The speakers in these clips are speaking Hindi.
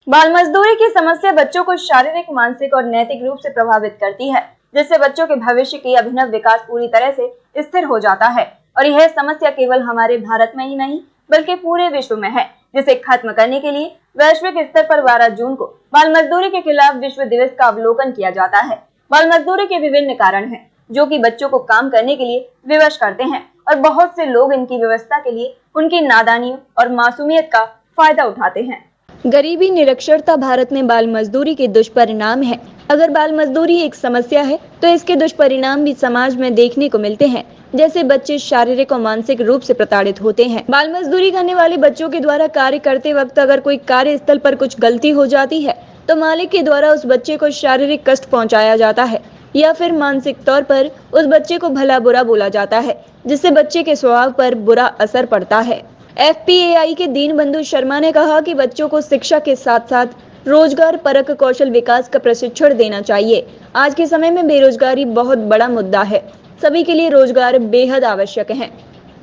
बाल मजदूरी की समस्या बच्चों को शारीरिक, मानसिक और नैतिक रूप से प्रभावित करती है, जिससे बच्चों के भविष्य की अभिनव विकास पूरी तरह से स्थिर हो जाता है। और यह समस्या केवल हमारे भारत में ही नहीं बल्कि पूरे विश्व में है, जिसे खत्म करने के लिए वैश्विक स्तर पर 12 जून को बाल मजदूरी के खिलाफ विश्व दिवस का अवलोकन किया जाता है। बाल मजदूरी के विभिन्न कारण हैं, जो कि बच्चों को काम करने के लिए विवश करते हैं, और बहुत से लोग इनकी व्यवस्था के लिए उनकी नादानी और मासूमियत का फायदा उठाते हैं। गरीबी, निरक्षरता भारत में बाल मजदूरी के दुष्परिणाम है। अगर बाल मजदूरी एक समस्या है, तो इसके दुष्परिणाम भी समाज में देखने को मिलते हैं, जैसे बच्चे शारीरिक और मानसिक रूप से प्रताड़ित होते हैं। बाल मजदूरी करने वाले बच्चों के द्वारा कार्य करते वक्त अगर कोई कार्यस्थल पर कुछ गलती हो जाती है, तो मालिक के द्वारा उस बच्चे को शारीरिक कष्ट पहुंचाया जाता है, या फिर मानसिक तौर पर उस बच्चे को भला बुरा बोला जाता है, जिससे बच्चे के स्वभाव पर बुरा असर पड़ता है। FPAI के दीनबंधु शर्मा ने कहा कि बच्चों को शिक्षा के साथ साथ रोजगार परक कौशल विकास का प्रशिक्षण देना चाहिए। आज के समय में बेरोजगारी बहुत बड़ा मुद्दा है। सभी के लिए रोजगार बेहद आवश्यक है।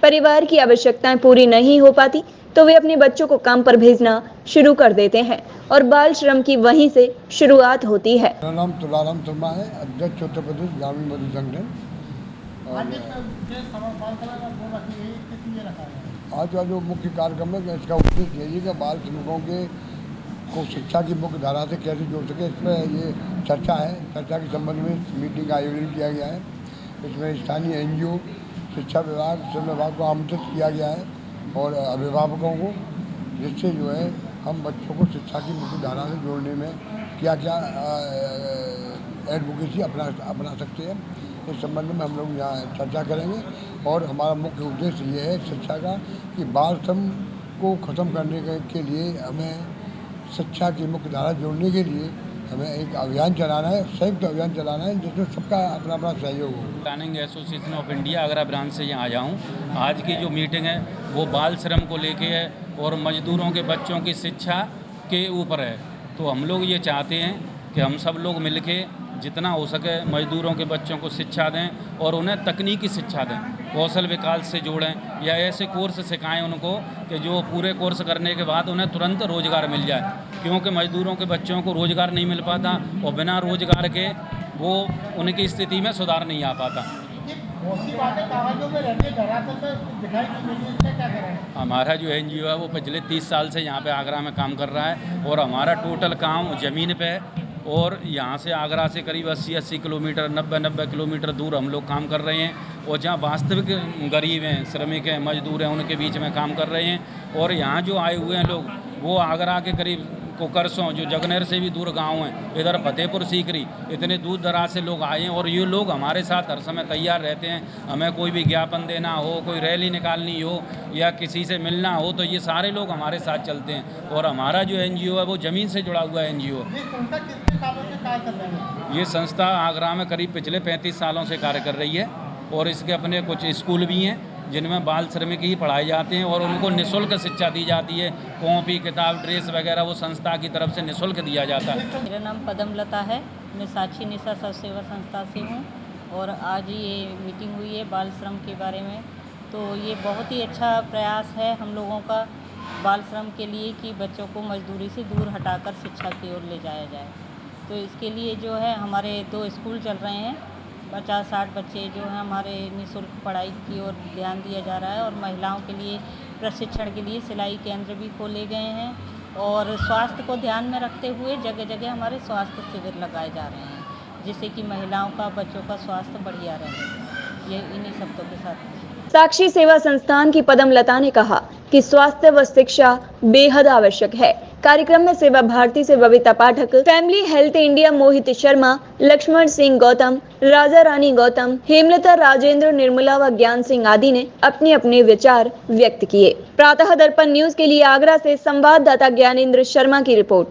परिवार की आवश्यकताएं पूरी नहीं हो पाती तो वे अपने बच्चों को काम पर भेजना शुरू कर देते हैं और बाल श्रम की वहीं से शुरुआत होती है। मेरा नाम तुलाराम शर्मा है, अध्यक्ष उत्तर प्रदेश ग्रामीण मजदूर संगठन। आज का जो मुख्य कार्यक्रम है इसका उद्देश्य यही है कि बाल श्रमिकों को शिक्षा की मुख्य धारा से कैसे जोड़ सके, इस पर ये चर्चा है। चर्चा के संबंध में मीटिंग का आयोजन किया गया है। इसमें स्थानीय NGO, शिक्षा विभाग, श्रम विभाग को आमंत्रित किया गया है और अभिभावकों को, जिससे जो है हम बच्चों को शिक्षा की मुख्य धारा से जोड़ने में क्या क्या एडवोकेसी अपना सकते हैं, इस संबंध में हम लोग यहाँ चर्चा करेंगे। और हमारा मुख्य उद्देश्य ये है शिक्षा का कि बाल श्रम को ख़त्म करने के लिए हमें शिक्षा की मुख्य धारा जोड़ने के लिए हमें एक अभियान चलाना है, संयुक्त अभियान चलाना है, जिसमें सबका अपना अपना सहयोग हो। Planning association of India Agra branch से यहाँ आया हूँ। आज की जो मीटिंग है वो बाल श्रम को लेके है और मजदूरों के बच्चों की शिक्षा के ऊपर है। तो हम लोग ये चाहते हैं कि हम सब लोग मिलके जितना हो सके मजदूरों के बच्चों को शिक्षा दें और उन्हें तकनीकी शिक्षा दें, कौशल विकास से जोड़ें या ऐसे कोर्स सिखाएं उनको कि जो पूरे कोर्स करने के बाद उन्हें तुरंत रोज़गार मिल जाए, क्योंकि मजदूरों के बच्चों को रोज़गार नहीं मिल पाता और बिना रोज़गार के वो उनकी स्थिति में सुधार नहीं आ पाता। हमारा जो NGO है वो पिछले 30 साल से यहाँ पे आगरा में काम कर रहा है और हमारा टोटल काम ज़मीन पे है और यहाँ से आगरा से करीब 80 किलोमीटर 90 किलोमीटर दूर हम लोग काम कर रहे हैं। और जहाँ वास्तविक गरीब हैं, श्रमिक हैं, मजदूर हैं, उनके बीच में काम कर रहे हैं। और यहाँ जो आए हुए हैं लोग वो आगरा के करीब कोकरसों, जो जगनेर से भी दूर गांव हैं, इधर फतेहपुर सीकरी, इतने दूर दराज से लोग आए हैं और ये लोग हमारे साथ हर समय तैयार रहते हैं। हमें कोई भी ज्ञापन देना हो, कोई रैली निकालनी हो या किसी से मिलना हो तो ये सारे लोग हमारे साथ चलते हैं। और हमारा जो NGO है वो ज़मीन से जुड़ा हुआ NGO। ये संस्था आगरा में करीब पिछले 35 सालों से कार्य कर रही है और इसके अपने कुछ स्कूल भी हैं जिनमें बाल श्रमिक ही पढ़ाए जाते हैं और उनको निःशुल्क शिक्षा दी जाती है। कॉपी, किताब, ड्रेस वगैरह वो संस्था की तरफ से निःशुल्क दिया जाता है। मेरा नाम पदमलता है, मैं साक्षी निशा सब सेवा संस्था से हूँ और आज ये मीटिंग हुई है बाल श्रम के बारे में। तो ये बहुत ही अच्छा प्रयास है हम लोगों का बाल श्रम के लिए कि बच्चों को मजदूरी से दूर हटाकर शिक्षा की ओर ले जाया जाए। तो इसके लिए जो है हमारे 2 स्कूल चल रहे हैं, 50-60 बच्चे जो हैं हमारे निःशुल्क पढ़ाई की ओर ध्यान दिया जा रहा है और महिलाओं के लिए प्रशिक्षण के लिए सिलाई केंद्र भी खोले गए हैं और स्वास्थ्य को ध्यान में रखते हुए जगह जगह हमारे स्वास्थ्य शिविर लगाए जा रहे हैं, जिससे कि महिलाओं का, बच्चों का स्वास्थ्य बढ़िया रहे। ये इन्हीं शब्दों के साथ साक्षी सेवा संस्थान की पदमलता ने कहा कि स्वास्थ्य व शिक्षा बेहद आवश्यक है। कार्यक्रम में सेवा भारती से बबीता पाठक, family health India Mohit Sharma, Lakshman Singh Gautam, Raja Rani Gautam, Hemlata Rajendra, Nirmala व ज्ञान सिंह आदि ने अपने अपने विचार व्यक्त किए। प्रातः दर्पण न्यूज के लिए आगरा से संवाददाता ज्ञानेंद्र शर्मा की रिपोर्ट।